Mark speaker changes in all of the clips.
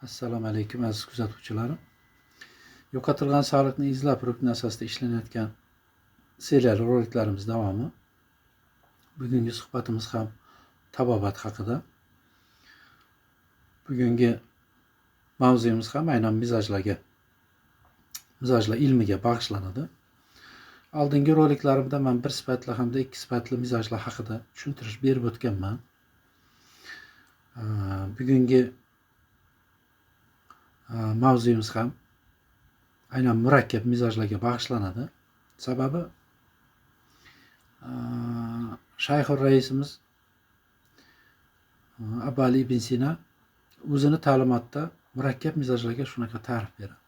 Speaker 1: Assalomu alaykum aziz kuzatuvchilarim. Yo'qotilgan sog'liqni izlab rukni asosida ishlanayotgan serial roliklarimiz davomi. Bugungi suhbatimiz ham tabobat haqida. Bugungi mavzuyimiz ham aynan mizojlar ilmiga bag'ishlanadi. Oldingi roliklarimda men bir sifatli hamda ikki sifatli mizojlar haqida tushuntirish berib o'tganman. Bugungi mavzuyimiz ham aynan murakkab mizojlarga bag'ishlanadi. Sababi Shayxur raisimiz Abu Ali ibn Sina o'zini ta'limotda murakkab mizojlarga shunaqa ta'rif beradi.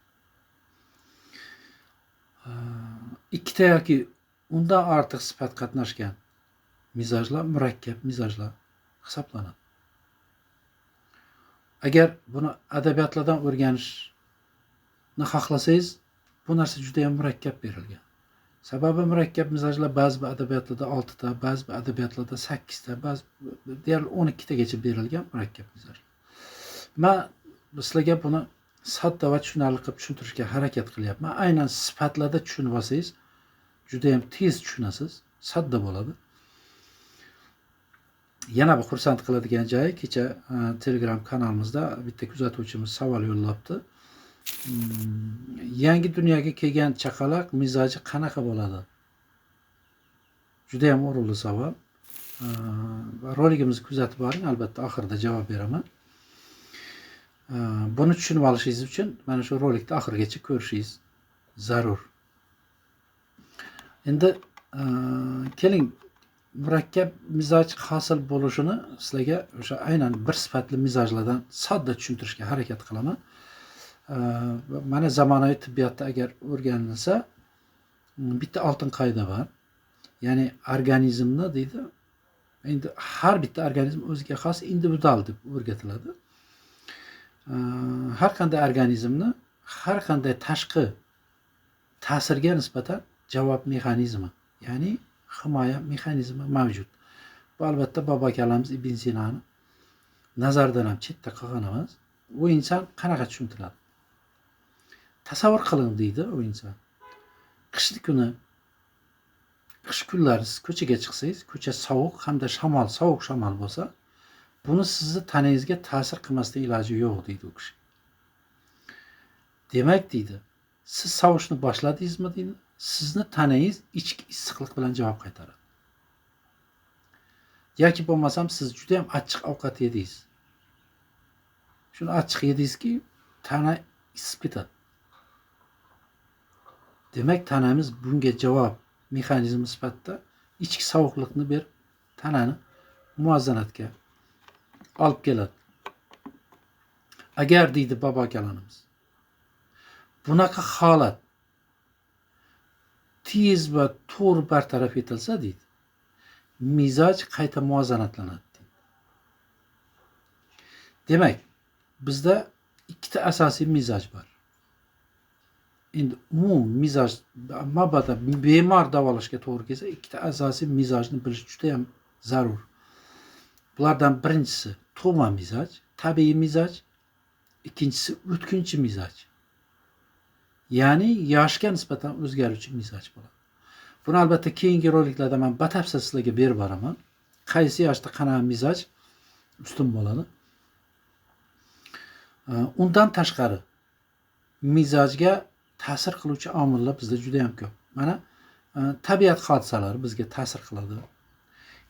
Speaker 1: Ikkita yoki undan ortiq sifat qatnashgan mizojlar murakkab mizojlar hisoblanadi. Agar buni adabiyotlardan o'rganishni xohlasangiz, bu narsa juda ham murakkab berilgan. Sababi murakkab mizojlar ba'zi bir adabiyotlarda 6 ta, ba'zi bir adabiyotlarda 8 ta, ba'zi deyarli 12 tagacha berilgan murakkab mizojlar. Men sizlarga buni sodda va tushunarli qilib tushuntirishga harakat qilyapman. Aynan sifatlarda tushunib olsangiz, juda ham tez tushunasiz, sodda bo'ladi. Yana bir xursand qiladigan joyi, kecha Telegram kanalimizda bitta kuzatuvchimiz savol yo'llabdi. Yangi dunyoga kelgan chaqaloq mizoji qanaqa bo'ladi? Juda ham o'rinli savol. Roligimizni kuzatib boring, albatta oxirida javob beraman. Buni tushunib olishingiz uchun mana shu rolikni oxirigacha ko'rishingiz zarur. Endi keling, murakkab mizoj hosil bo'lishini sizlarga o'sha aynan bir sifatli mizojlardan sodda tushuntirishga harakat qilaman. Mana zamonaviy tibbiyotda agar o'rganilsa, bitta oltin qoida bor. Ya'ni organizmni deydi, endi har bitta organizm o'ziga xos individual deb o'rgatiladi. Har qanday organizmni har qanday tashqi ta'sirga nisbatan javob mexanizmi, ya'ni himoya mexanizmi mavjud. Bu albatta bobo akalamiz Ibn Sinani nazardan ham chetda qolgan emas. U inson qanaqa tushuntiradi? Tasavvur qiling deydi u inson. Qish kunlari siz ko'chaga chiqsangiz, ko'cha sovuq hamda sovuq shamol bo'lsa, buni sizni tanangizga ta'sir qilmasdan iloji yo'q deydi u kishi. Demak deydi, siz sovushni boshladingizmi deydi, sizni tanangiz ichki issiqlik bilan javob qaytaradi. Yoki bo'lmasam siz juda ham achchiq ovqat yedingiz. Shuni achchiq yedingizki, tana isib ketadi. Demak, tanamiz bunga javob mexanizmi sifatida ichki sovuqlikni berib, tanani muvozanatga olib keladi. Agar deydi bobo akalarimiz, bunaqa holat tez va to'g'ri bartaraf etilsa deydi, mizoj qayta muvozanatlanadi deydi. Demak, bizda ikkita asosiy mizoj bor. Endi umumiy mizoj mabada bemor davolashga to'g'ri kelsa, ikkita asosiy mizojni bilish juda ham zarur. Bulardan birinchisi tug'ma mizoj, tabiiy mizoj, ikkinchisi o'tkinchi mizoj. Ya'ni yoshga nisbatan o'zgaruvchi mizoj bo'ladi. Buni albatta keyingi roliklarda men batafsil sizlarga berib boraman. Qaysi yoshda qanaqa mizoj ustun bo'ladi. Undan tashqari mizojga ta'sir qiluvchi omillar bizda juda ham ko'p. Mana tabiat hodisalari bizga ta'sir qiladi.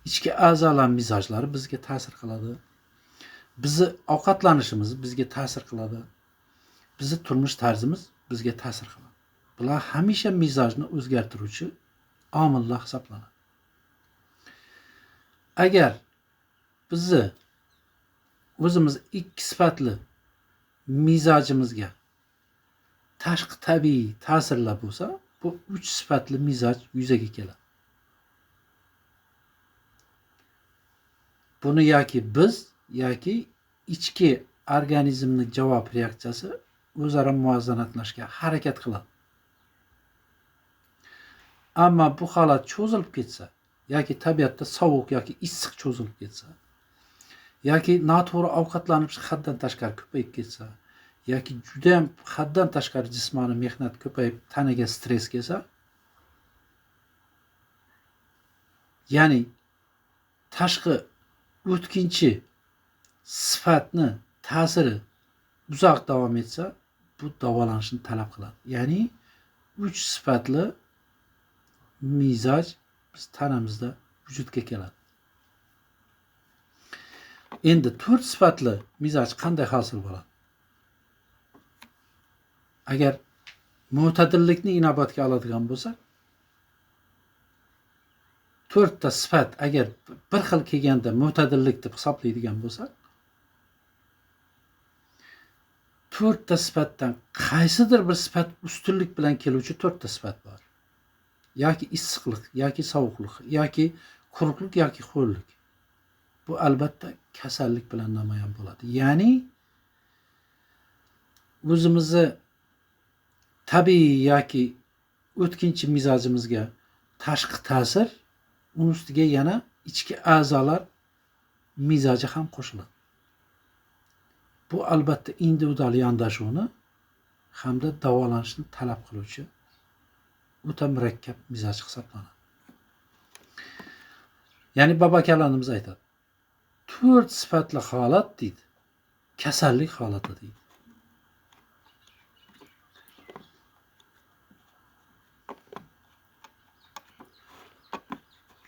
Speaker 1: Ichki a'zolar mizojlari bizga ta'sir qiladi. Bizni ovqatlanishimiz bizga ta'sir qiladi. Bizni turmush tarzimiz bizga ta'sir qiladi. Bular hamisha mizojni o'zgartiruvchi omillar hisoblanadi. Agar bizni o'zimiz ikki sifatli mizojimizga tashqi tabiiy ta'sirlar bo'lsa, bu 3 sifatli mizoj yuzaga keladi. Buni yoki biz yoki ichki organizmning javob reaksiyasi o'zaro muvozanatlashga harakat qiladi. Ammo bu holat cho'zilib ketsa, yoki tabiatda sovuq yoki issiq cho'zilib ketsa, yoki noto'g'ri ovqatlanish haddan tashqari ko'payib ketsa, yoki juda ham haddan tashqari jismoniy mehnat ko'payib tanaga stress kelsa, ya'ni tashqi o'tkinchi sifatni ta'siri uzoq davom etsa, bu davolanishni talab qiladi. Ya'ni 3 sifatli mizoj biz tanamizda vujudga keladi. Endi 4 sifatli mizoj qanday hosil bo'ladi? Agar mo'tadillikni inobatga oladigan bo'lsak, 4 ta sifat agar bir xil kelganda mo'tadillik deb hisoblaydigan bo'lsak, 4 ta sifatdan qaysidir bir sifat ustunlik bilan keluvchi 4 ta sifat bor. Yoki issiqlik, yoki sovuqlik, yoki quruqlik, yoki ho'llik. Bu albatta kasallik bilan namoyon bo'ladi. Ya'ni o'zimizni tabiiy yoki o'tkinchi mizojimizga tashqi ta'sir, uning ustiga yana ichki a'zolar mizoji ham qo'shiladi. Bu albatta individual yondashuvni hamda davolanishni talab qiluvchi o'ta murakkab mizoj hisoblanadi. Ya'ni babakallarimiz aytadi, 4 sifatli holat deydi, kasallik holati deydi.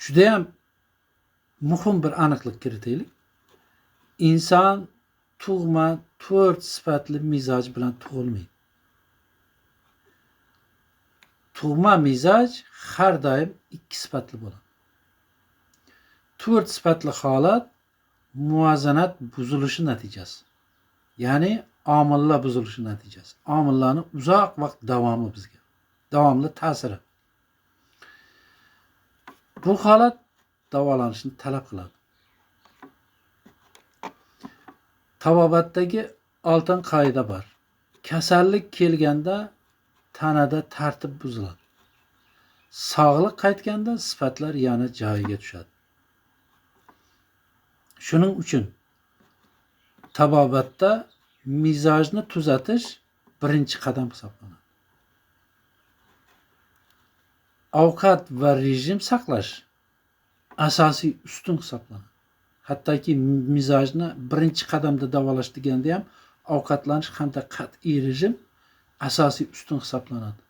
Speaker 1: Juda ham muhim bir aniqlik kiritaylik. İnson tug'ma 4 sifatli mizoj bilan tug'ilmaydi. Tug'ma mizoj har doim 2 sifatli bo'ladi. 4 sifatli holat muvozanat buzilishi natijasi. Ya'ni omillar buzilishi natijasi. Omillarning uzoq vaqt davomi bizga, davomli ta'siri. Bu holat davolanishni talab qiladi. Tabobatdagi oltin qoida bor. Kasallik kelganda tanada tartib buziladi. Sog'lik qaytganda sifatlar yana joyiga tushadi. Shuning uchun tabobatda mizojni tuzatish birinchi qadam hisoblanadi. Ovqat va rejim saqlash asosiy ustun hisoblanadi. Hattoki mizojni birinchi qadamda davolash deganda ham ovqatlanish hamda qat'iy rejim asosiy ustun hisoblanadi.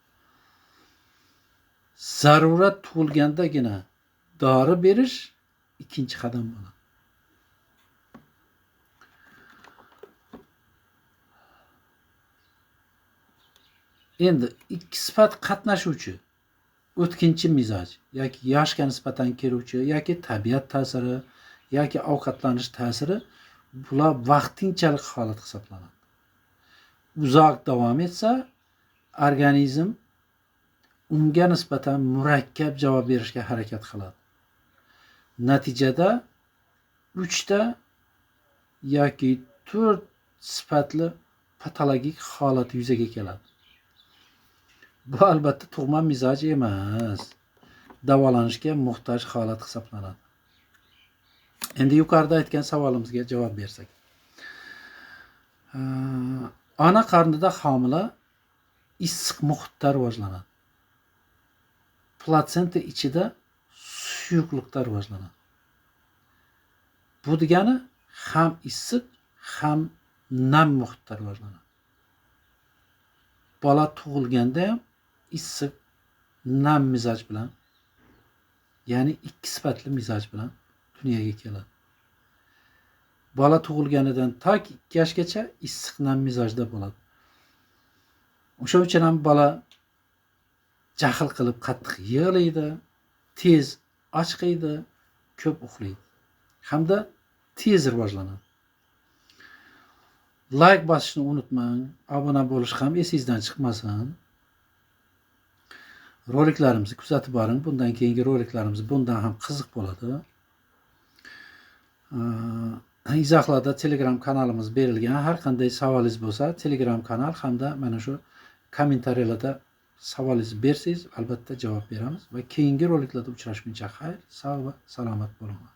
Speaker 1: Zarurat tug'ilgandagina dori berish ikkinchi qadam bo'ladi. Endi ikki sifat qatnashuvchi o'tkinchi mizoj yoki yoshga nisbatan keluvchi yoki tabiat ta'siri yoki ovqatlanish ta'siri, bular vaqtinchalik holat hisoblanadi. Uzoq davom etsa, organizm unga nisbatan murakkab javob berishga harakat qiladi. Natijada 3 ta yoki 4 sifatli patologik holat yuzaga keladi. Bu albatta tug'ma mizoj emas, davolanishga muhtoj holat hisoblanadi. Endi yuqorida aytgan savolimizga javob bersak. Ona qarnida homila issiq muhitda rivojlanadi. Platsenta ichida suyuqlikda rivojlanadi. Bu degani ham issiq, ham nam muhitda rivojlanadi. Bola tug'ilganda ham issiq, nam mizoj bilan, ya'ni 2 sifatli mizoj bilan dunyoga keladi. Bola tug'ilganidan tak 2 yoshgacha issiq, nam mizojda bo'ladi. O'sha uchun ham bola jahl qilib qattiq yig'laydi, tez ochqiydi, ko'p uxlaydi hamda tez rivojlanadi. Like bosishni unutmang, obuna bo'lish ham esingizdan chiqmasin. Roliklarimizni kuzatib boring. Bundan keyingi roliklarimiz bundan ham qiziq bo'ladi. Izohlarda Telegram kanalimiz berilgan. Har qanday savolingiz bo'lsa, Telegram kanal hamda mana shu kommentariyalarda savolingizni bersangiz, albatta javob beramiz va keyingi roliklarda uchrashguncha xayr, sog' va salomat bo'linglar.